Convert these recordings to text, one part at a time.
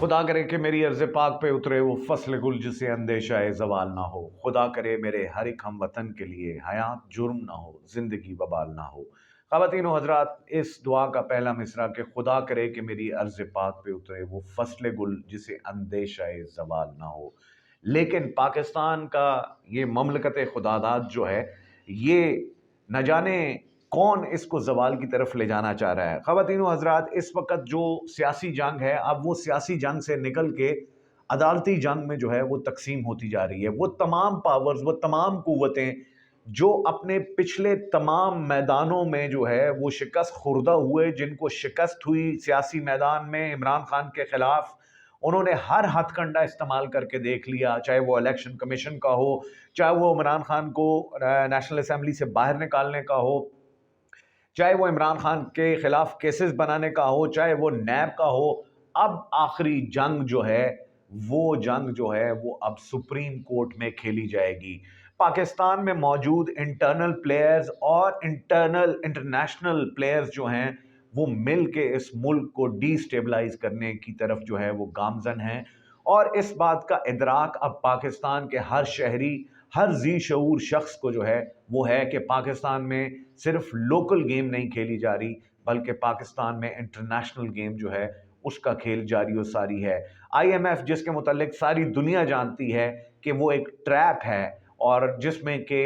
खुदा करे कि मेरी अर्ज़ पाक पे उतरे वो फसल गुल जिसे अंदेशा ज़वाल ना हो। खुदा करे मेरे हर एक हम वतन के लिए हयात जुर्म ना हो, ज़िंदगी बबाल ना हो। ख़वातीन व हज़रात, इस दुआ का पहला मिसरा कि खुदा करे कि मेरी अर्ज़ पाक पे उतरे वो फसल गुल जिसे अंदेशा ज़वाल ना हो। लेकिन पाकिस्तान का ये ममलकत खुदादाद जो है, ये न जाने कौन इसको ज़वाल की तरफ ले जाना चाह रहा है। ख़वातीन व हज़रात, इस वक्त जो सियासी जंग है, अब वो सियासी जंग से निकल के अदालती जंग में जो है वो तकसीम होती जा रही है। वो तमाम पावर्स, वो तमाम क़ुव्वतें जो अपने पिछले तमाम मैदानों में जो है वो शिकस्त खुर्दा हुए, जिनको शिकस्त हुई सियासी मैदान में इमरान खान के ख़िलाफ़, उन्होंने हर हथकंडा इस्तेमाल करके देख लिया, चाहे वो इलेक्शन कमीशन का हो, चाहे वो इमरान खान को नेशनल असम्बली से बाहर निकालने का हो, चाहे वो इमरान खान के खिलाफ केसेस बनाने का हो, चाहे वो नैब का हो। अब आखिरी जंग जो है वो अब सुप्रीम कोर्ट में खेली जाएगी। पाकिस्तान में मौजूद इंटरनल प्लेयर्स और इंटरनेशनल प्लेयर्स जो हैं वो मिल के इस मुल्क को डिस्टेबलाइज करने की तरफ जो है वो गामजन हैं। और इस बात का इदराक अब पाकिस्तान के हर शहरी, हर जी शऊर शख्स को जो है वो है कि पाकिस्तान में सिर्फ लोकल गेम नहीं खेली जा रही, बल्कि पाकिस्तान में इंटरनेशनल गेम जो है उसका खेल जारी व सारी है। IMF, जिसके मुतालिक सारी दुनिया जानती है कि वो एक ट्रैप है, और जिसमें कि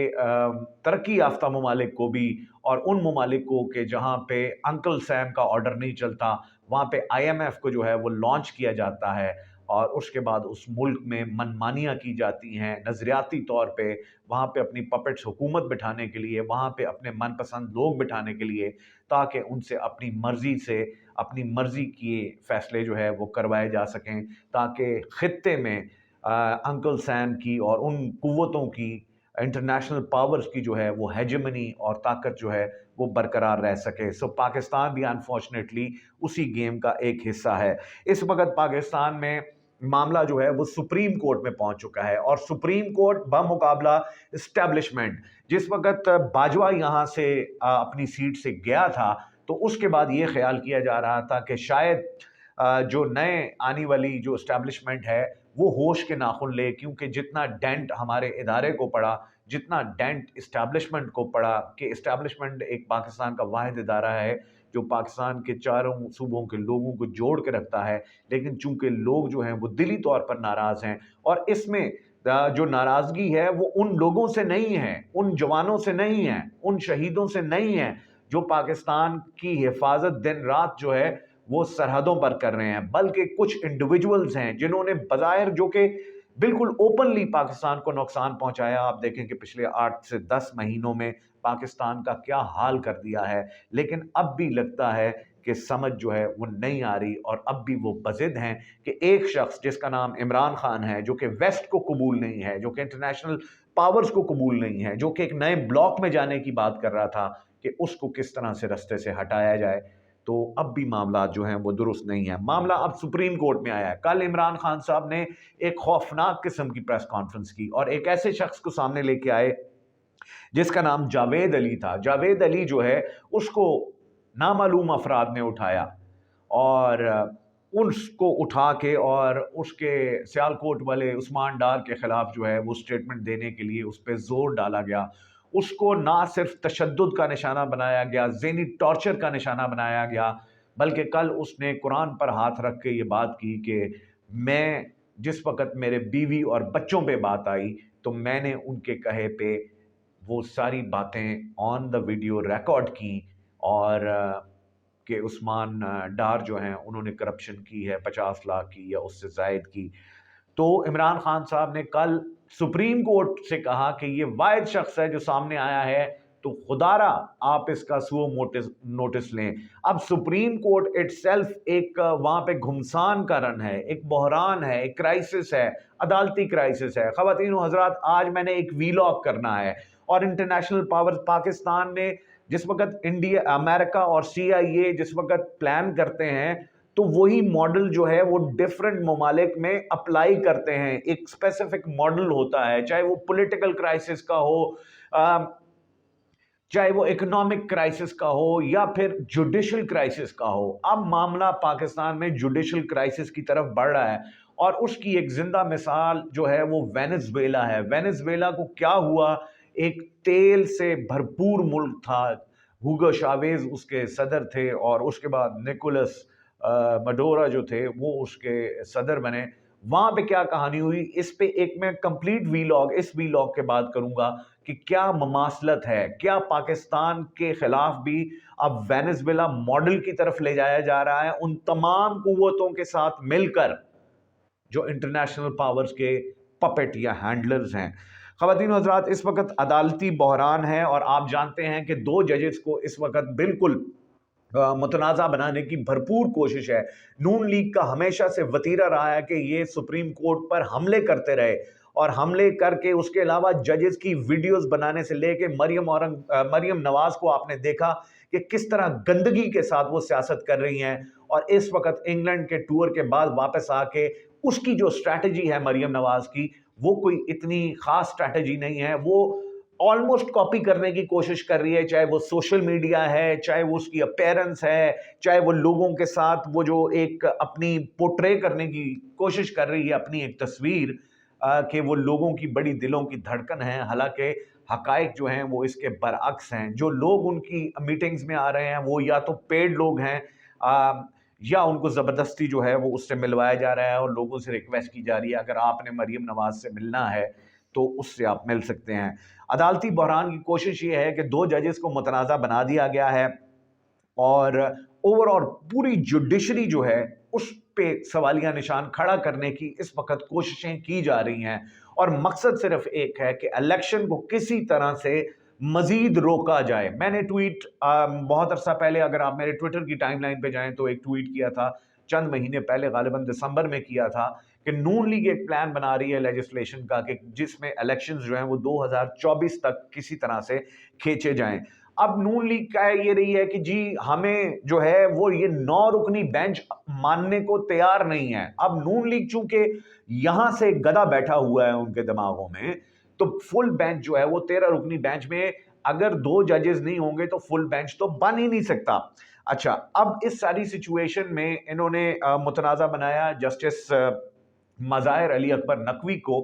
तरक्की याफ्ता ममालिक को भी और उन ममालिक को कि जहाँ पे अंकल सैम का ऑर्डर नहीं चलता, वहाँ पे IMF को जो है वो लॉन्च किया जाता है, और उसके बाद उस मुल्क में मनमानियाँ की जाती हैं नज़रियाती तौर पे। वहाँ पे अपनी पपेट्स हुकूमत बिठाने के लिए, वहाँ पे अपने मनपसंद लोग बिठाने के लिए, ताकि उनसे अपनी मर्ज़ी के फ़ैसले जो है वो करवाए जा सकें, ताकि ख़ित्ते में अंकल सैम की और उन कुव्वतों की, इंटरनेशनल पावर्स की जो है वो हेजेमनी और ताकत जो है वो बरकरार रह सके। सो पाकिस्तान भी अनफॉर्चुनेटली उसी गेम का एक हिस्सा है। इस वक्त पाकिस्तान में मामला जो है वो सुप्रीम कोर्ट में पहुंच चुका है, और सुप्रीम कोर्ट बमुकाबला इस्टेब्लिशमेंट, जिस वक्त बाजवा यहाँ से अपनी सीट से गया था, तो उसके बाद ये ख्याल किया जा रहा था कि शायद जो नए आने वाली जो इस्टेब्लिशमेंट है वो होश के नाखुन ले, क्योंकि जितना डेंट हमारे इदारे को पड़ा, जितना डेंट इस्टेब्लिशमेंट को पड़ा, कि इस्टेब्लिशमेंट एक पाकिस्तान का वाहिद इदारा है जो पाकिस्तान के चारों सूबों के लोगों को जोड़ के रखता है। लेकिन चूंकि लोग जो हैं वो दिली तौर पर नाराज़ हैं, और इसमें जो नाराज़गी है वो उन लोगों से नहीं है, उन जवानों से नहीं है, उन शहीदों से नहीं है जो पाकिस्तान की हिफाजत दिन रात जो है वो सरहदों पर कर रहे हैं, बल्कि कुछ इंडिविजुअल्स हैं जिन्होंने बज़ाहिर जो कि बिल्कुल ओपनली पाकिस्तान को नुकसान पहुंचाया। आप देखें कि पिछले 8 से 10 महीनों में पाकिस्तान का क्या हाल कर दिया है, लेकिन अब भी लगता है कि समझ जो है वो नहीं आ रही, और अब भी वो बज़िद हैं कि एक शख्स जिसका नाम इमरान खान है, जो कि वेस्ट को कबूल नहीं है, जो कि इंटरनेशनल पावर्स को कबूल नहीं है, जो कि एक नए ब्लॉक में जाने की बात कर रहा था, कि उसको किस तरह से रास्ते से हटाया जाए। तो अब भी मामला जो हैं वो दुरुस्त नहीं है। मामला अब सुप्रीम कोर्ट में आया है। कल इमरान खान साहब ने एक खौफनाक किस्म की प्रेस कॉन्फ्रेंस की, और एक ऐसे शख्स को सामने लेके आए जिसका नाम जावेद अली था। जावेद अली जो है उसको नामालूम अफराद ने उठाया, और उसको उठा के और उसके सियालकोट वाले उस्मान डार के ख़िलाफ़ जो है वो स्टेटमेंट देने के लिए उस पर ज़ोर डाला गया। उसको ना सिर्फ तशद्दुद का निशाना बनाया गया, ज़हनी टॉर्चर का निशाना बनाया गया, बल्कि कल उसने कुरान पर हाथ रख के ये बात की कि मैं, जिस वक़्त मेरे बीवी और बच्चों पे बात आई, तो मैंने उनके कहे पे वो सारी बातें ऑन द वीडियो रिकॉर्ड की, और कि उस्मान डार जो हैं उन्होंने करप्शन की है 50 लाख की या उससे ज़ायद की। तो इमरान खान साहब ने कल सुप्रीम कोर्ट से कहा कि ये वाहिद शख्स है जो सामने आया है, तो खुदारा आप इसका सुओ नोटिस लें। अब सुप्रीम कोर्ट इटसेल्फ एक वहाँ पे घुमसान का रन है, एक बहरान है, एक क्राइसिस है, अदालती क्राइसिस है। ख़वातीन व हज़रात, आज मैंने एक वीलॉग करना है, और इंटरनेशनल पावर्स पाकिस्तान ने जिस वक्त इंडिया, अमेरिका और CIA जिस वक्त प्लान करते हैं, तो वही मॉडल जो है वो डिफरेंट ममालिक में अप्लाई करते हैं। एक स्पेसिफिक मॉडल होता है, चाहे वो पॉलिटिकल क्राइसिस का हो, चाहे वो इकोनॉमिक क्राइसिस का हो या फिर जुडिशल क्राइसिस का हो। अब मामला पाकिस्तान में जुडिशल क्राइसिस की तरफ बढ़ रहा है और उसकी एक जिंदा मिसाल जो है वो वेनेजुएला है। वेनेजुएला को क्या हुआ, एक तेल से भरपूर मुल्क था, हुगो चावेज उसके सदर थे और उसके बाद निकोलस मडोरा जो थे वो उसके सदर बने। वहां पे क्या कहानी हुई, इस पे एक मैं कंप्लीट वीलॉग इस वीलॉग के बाद करूंगा कि क्या ममासलत है, क्या पाकिस्तान के खिलाफ भी अब वेनेजुएला मॉडल की तरफ ले जाया जा रहा है उन तमाम कुव्वतों के साथ मिलकर जो इंटरनेशनल पावर्स के पपेट या हैंडलर्स हैं। ख़वातीन हज़रात, इस वक्त अदालती बहरान है और आप जानते हैं कि 2 जजेस को इस वक्त बिल्कुल मुतनाज़ा बनाने की भरपूर कोशिश है। नून लीग का हमेशा से वतीरा रहा है कि ये सुप्रीम कोर्ट पर हमले करते रहे और हमले करके उसके अलावा जजेस की वीडियोस बनाने से लेके मरियम नवाज को आपने देखा कि किस तरह गंदगी के साथ वो सियासत कर रही हैं और इस वक्त इंग्लैंड के टूर के बाद वापस आके उसकी जो स्ट्रैटेजी है मरियम नवाज की, वो कोई इतनी खास स्ट्रैटेजी नहीं है। वो ऑलमोस्ट कॉपी करने की कोशिश कर रही है, चाहे वो सोशल मीडिया है, चाहे वो उसकी अपीयरेंस है, चाहे वो लोगों के साथ वो जो एक अपनी पोर्ट्रे करने की कोशिश कर रही है, अपनी एक तस्वीर कि वो लोगों की बड़ी दिलों की धड़कन है। हालांकि हकायक जो हैं वो इसके बरअक्स हैं। जो लोग उनकी मीटिंग्स में आ रहे हैं वो या तो पेड लोग हैं या उनको ज़बरदस्ती जो है वो उससे मिलवाया जा रहा है और लोगों से रिक्वेस्ट की जा रही है अगर आपने मरियम नवाज से मिलना है तो उससे आप मिल सकते हैं। अदालती बहरान की कोशिश ये है कि 2 जजेस को मुतनाज़ा बना दिया गया है और ओवरऑल पूरी जुडिशरी जो है उस पे सवालिया निशान खड़ा करने की इस वक्त कोशिशें की जा रही हैं और मकसद सिर्फ एक है कि इलेक्शन को किसी तरह से मजीद रोका जाए। मैंने ट्वीट बहुत अरसा पहले, अगर आप मेरे ट्विटर की टाइमलाइन पे जाएं तो एक ट्वीट किया था चंद महीने पहले, गालिबन दिसंबर में किया था कि नून लीग एक प्लान बना रही है लेजिस्लेशन का कि जिसमें इलेक्शंस जो हैं वो 2024 तक किसी तरह से खींचे जाएं। अब नून लीग का ये रही है कि जी हमें जो है वो ये 9 रुकनी बेंच मानने को तैयार नहीं है। अब नून लीग चूंकि यहां से गधा बैठा हुआ है उनके दिमागों में, तो फुल बेंच जो है वो 13 रुकनी बेंच में अगर 2 जजेस नहीं होंगे तो फुल बेंच तो बन ही नहीं सकता। अच्छा, अब इस सारी सिचुएशन में इन्होंने मुतनाज़ा बनाया जस्टिस मज़ाहिर अली अकबर नकवी को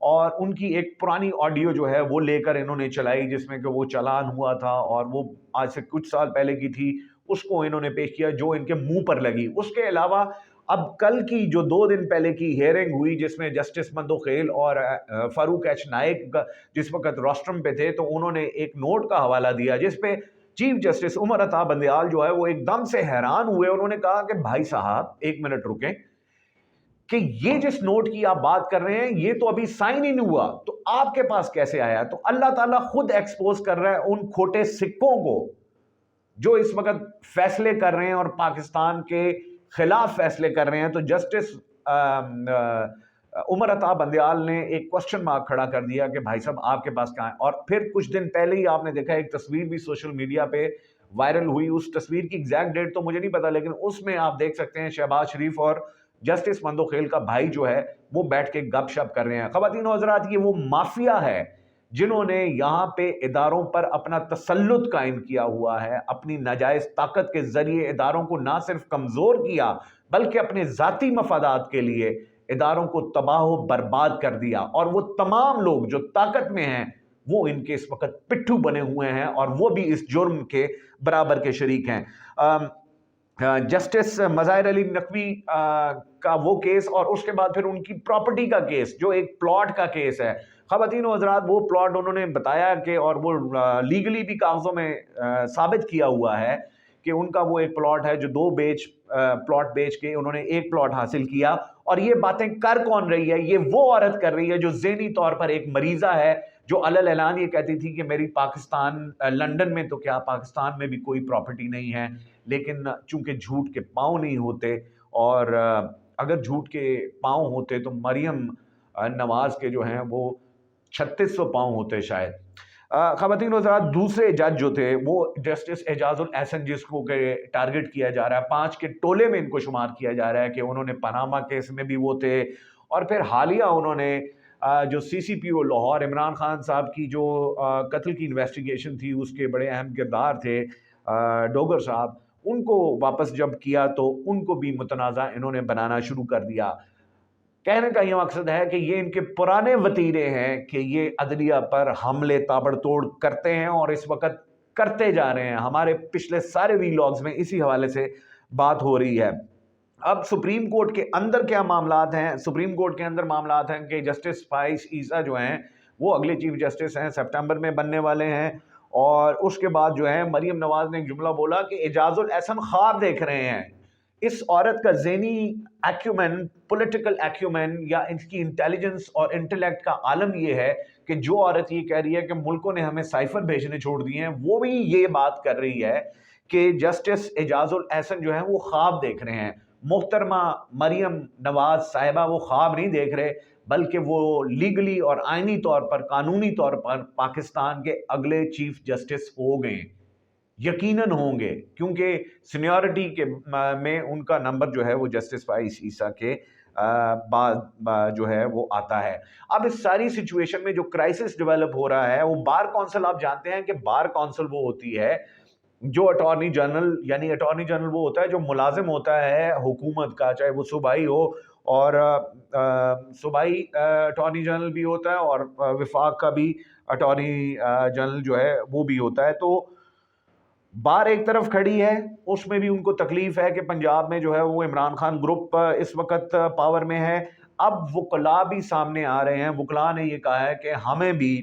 और उनकी एक पुरानी ऑडियो जो है वो लेकर इन्होंने चलाई जिसमें कि वो चालान हुआ था और वो आज से कुछ साल पहले की थी, उसको इन्होंने पेश किया जो इनके मुंह पर लगी। उसके अलावा अब कल की जो 2 दिन पहले की हियरिंग हुई जिसमें जस्टिस मंदोखेल और फारूक एच नाइक जिस वक्त रोस्ट्रम पे थे, तो उन्होंने एक नोट का हवाला दिया जिसपे चीफ जस्टिस उमर अता बंदयाल जो है वो एकदम से हैरान हुए। उन्होंने कहा कि भाई साहब 1 मिनट रुकें कि ये जिस नोट की आप बात कर रहे हैं ये तो अभी साइन ही नहीं हुआ, तो आपके पास कैसे आया? तो अल्लाह ताला खुद एक्सपोज कर रहा है उन खोटे सिक्कों को जो इस वक्त फैसले कर रहे हैं और पाकिस्तान के खिलाफ फैसले कर रहे हैं। तो जस्टिस उमर अता बंदयाल ने एक क्वेश्चन मार्क खड़ा कर दिया कि भाई साहब आपके पास कहाँ है। और फिर कुछ दिन पहले ही आपने देखा एक तस्वीर भी सोशल मीडिया पे वायरल हुई, उस तस्वीर की एग्जैक्ट डेट तो मुझे नहीं पता, लेकिन उसमें आप देख सकते हैं शहबाज शरीफ और जस्टिस मंदोखेल का भाई जो है वो बैठ के गपशप कर रहे हैं। ख़वातीन और हज़रात, ये वो माफिया है जिन्होंने यहाँ पे इदारों पर अपना तसल्लुत कायम किया हुआ है, अपनी नाजायज ताकत के जरिए इदारों को ना सिर्फ कमजोर किया बल्कि अपने जाती मफादात के लिए इदारों को तबाह बर्बाद कर दिया। और वो तमाम लोग जो ताकत में हैं वो इनके इस वक्त पिट्ठू बने हुए हैं और वो भी इस जुर्म के बराबर के शरीक हैं। जस्टिस मज़ाहिर अली नकवी का वो केस और उसके बाद फिर उनकी प्रॉपर्टी का केस जो एक प्लॉट का केस है। ख़वातीन और हज़रात, वो प्लॉट उन्होंने बताया कि और वो लीगली भी कागज़ों में साबित किया हुआ है कि उनका वो एक प्लॉट है जो 2 प्लॉट बेच के उन्होंने एक प्लॉट हासिल किया। और ये बातें कर कौन रही है? ये वो औरत कर रही है जो ज़हनी तौर पर एक मरीज़ा है, जो अलल ऐलान ये कहती थी कि मेरी लंदन में तो क्या पाकिस्तान में भी कोई प्रॉपर्टी नहीं है, लेकिन चूंकि झूठ के पाँव नहीं होते और अगर झूठ के पाँव होते तो मरियम नवाज के जो हैं वो 3600 पाँव होते शायद। ख़वातीन हज़रात, दूसरे जज जो थे वो जस्टिस एजाजुल एहसन जिसको टारगेट किया जा रहा है, 5 के टोले में इनको शुमार किया जा रहा है कि उन्होंने पनामा केस में भी वो थे और फिर हालिया उन्होंने जो CCPO लाहौर इमरान खान साहब की जो कत्ल की इन्वेस्टिगेशन थी, उसके बड़े अहम किरदार थे डोगर साहब, उनको वापस जब किया तो उनको भी मुतनाज़ा इन्होंने बनाना शुरू कर दिया। कहने का ये मकसद है कि ये इनके पुराने वतीरे हैं कि ये अदलिया पर हमले ताबड़तोड़ करते हैं और इस वक्त करते जा रहे हैं। हमारे पिछले सारे वीलॉग्स में इसी हवाले से बात हो रही है। अब सुप्रीम कोर्ट के अंदर क्या मामलात हैं? सुप्रीम कोर्ट के अंदर मामलात हैं कि जस्टिस फाइज ईसा जो हैं वो अगले चीफ जस्टिस हैं, सितंबर में बनने वाले हैं। और उसके बाद जो है मरीम नवाज ने एक जुमला बोला कि एजाजुल एहसन ख्वाब देख रहे हैं। इस औरत का ज़हनी एक्यूमेन, पॉलिटिकल एक्यूमेन या इसकी इंटेलिजेंस और इंटेलेक्ट का आलम ये है कि जो औरत ये कह रही है कि मुल्कों ने हमें साइफर भेजने छोड़ दिए हैं, वो भी ये बात कर रही है कि जस्टिस एजाजुल एहसन जो है वो ख्वाब देख रहे हैं। मोहतरमा मरियम नवाज साहिबा वो ख्वाब नहीं देख रहे, बल्कि वो लीगली और आइनी तौर पर, कानूनी तौर पर पाकिस्तान के अगले चीफ जस्टिस हो गए, यकीनन होंगे, क्योंकि सीनियरिटी के में उनका नंबर जो है वो जस्टिस फाइज ईसा के बाद जो है वो आता है। अब इस सारी सिचुएशन में जो क्राइसिस डेवलप हो रहा है, वो बार काउंसिल, आप जानते हैं कि बार काउंसिल वो होती है जो अटॉर्नी जनरल, यानी अटॉर्नी जनरल वो होता है जो मुलाजिम होता है हुकूमत का, चाहे वो सूबाई हो, और सूबाई अटॉर्नी जनरल भी होता है और विफाक का भी अटॉर्नी जनरल जो है वो भी होता है। तो बार एक तरफ खड़ी है, उसमें भी उनको तकलीफ है कि पंजाब में जो है वो इमरान खान ग्रुप इस वक्त पावर में है। अब वकला भी सामने आ रहे हैं, वकला ने ये कहा है कि हमें भी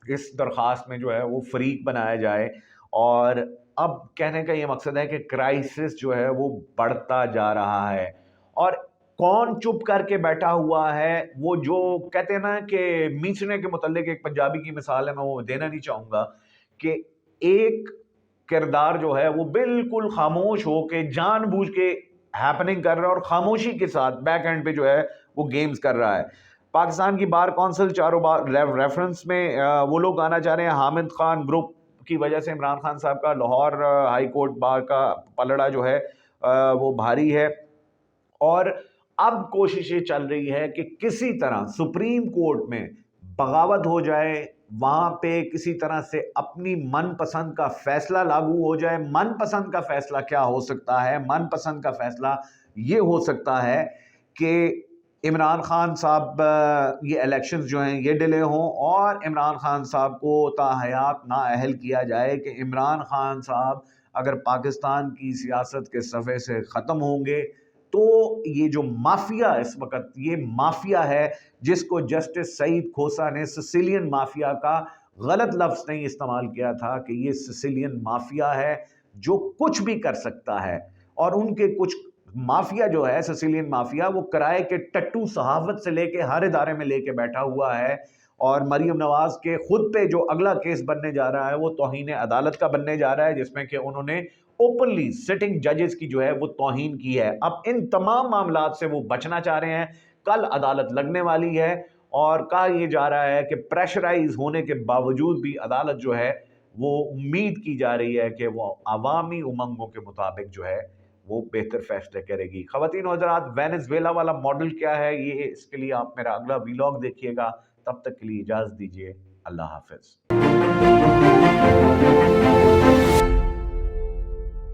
इस दरख्वास्त में जो है वो फरीक बनाया जाए। और अब कहने का ये मकसद है कि क्राइसिस जो है वो बढ़ता जा रहा है। और कौन चुप करके बैठा हुआ है? वो जो कहते हैं ना कि मीचने के मुतल्लिक एक पंजाबी की मिसाल है, मैं वो देना नहीं चाहूँगा, कि एक किरदार जो है वो बिल्कुल खामोश हो के जानबूझ के हैपनिंग कर रहा है और खामोशी के साथ बैक एंड पे जो है वो गेम्स कर रहा है। पाकिस्तान की बार काउंसिल चारों बार रेफरेंस में वो लोग आना चाह रहे हैं। हामिद खान ग्रुप की वजह से इमरान खान साहब का लाहौर हाई कोर्ट बार का पलड़ा जो है वो भारी है। और अब कोशिशें चल रही है कि किसी तरह सुप्रीम कोर्ट में बगावत हो जाए, वहां पे किसी तरह से अपनी मनपसंद का फैसला लागू हो जाए। मनपसंद का फैसला क्या हो सकता है? मनपसंद का फैसला ये हो सकता है कि इमरान खान साहब ये इलेक्शंस जो हैं ये डिले हों और इमरान खान साहब को ताहयात नाअहल किया जाए कि इमरान खान साहब अगर पाकिस्तान की सियासत के सफ़े से ख़त्म होंगे तो ये जो माफिया इस वक्त, ये माफिया है जिसको जस्टिस सईद खोसा ने सिसिलियन माफिया का गलत लफ्ज़ नहीं इस्तेमाल किया था कि ये सिसिलियन माफिया है जो कुछ भी कर सकता है। और उनके कुछ माफिया जो है सिसिलियन माफिया, वो किराए के टट्टू सहाफत से लेके हर इदारे में लेके बैठा हुआ है। और मरीम नवाज के खुद पे जो अगला केस बनने जा रहा है वो तौहीन अदालत का बनने जा रहा है, जिसमें कि उन्होंने ओपनली सिटिंग जजेस की जो है वो तौहीन की है। अब इन तमाम मामलात से वो बचना चाह रहे हैं। कल अदालत लगने वाली है और कहा यह जा रहा है कि प्रेशराइज होने के बावजूद भी अदालत जो है वो उम्मीद की जा रही है कि वो अवामी उमंगों के मुताबिक जो है वो बेहतर फैसले करेगी। ख़वातीन और हज़रात, वेनेज़ुएला वाला मॉडल क्या है, ये इसके लिए आप मेरा अगला वीलॉग देखिएगा। तब तक के लिए इजाज़त दीजिए। अल्लाह हाफ़िज़।